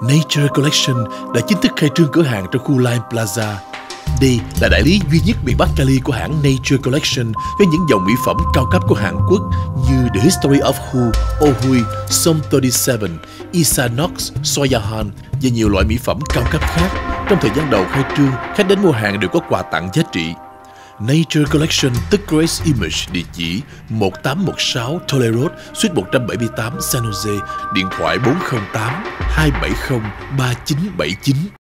Nature Collection đã chính thức khai trương cửa hàng trong khu Lime Plaza. Đây là đại lý duy nhất miền Bắc Cali của hãng Nature Collection với những dòng mỹ phẩm cao cấp của Hàn Quốc như The History of Who, Ohui, Som 37, Isanox, Soyahan và nhiều loại mỹ phẩm cao cấp khác. Trong thời gian đầu khai trương, khách đến mua hàng đều có quà tặng giá trị. Nature Collection tức Grace Image, địa chỉ 1816 Tolle Road, Suite 178 San Jose, điện thoại 408 270 3979.